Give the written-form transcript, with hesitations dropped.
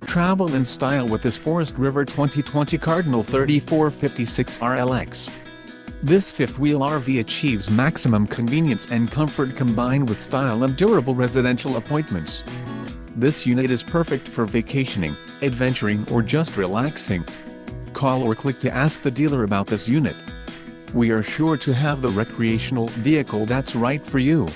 Travel in style with this Forest River 2020 Cardinal 3456RLX. This fifth-wheel RV achieves maximum convenience and comfort combined with style and durable residential appointments. This unit is perfect for vacationing, adventuring or just relaxing. Call or click to ask the dealer about this unit. We are sure to have the recreational vehicle that's right for you.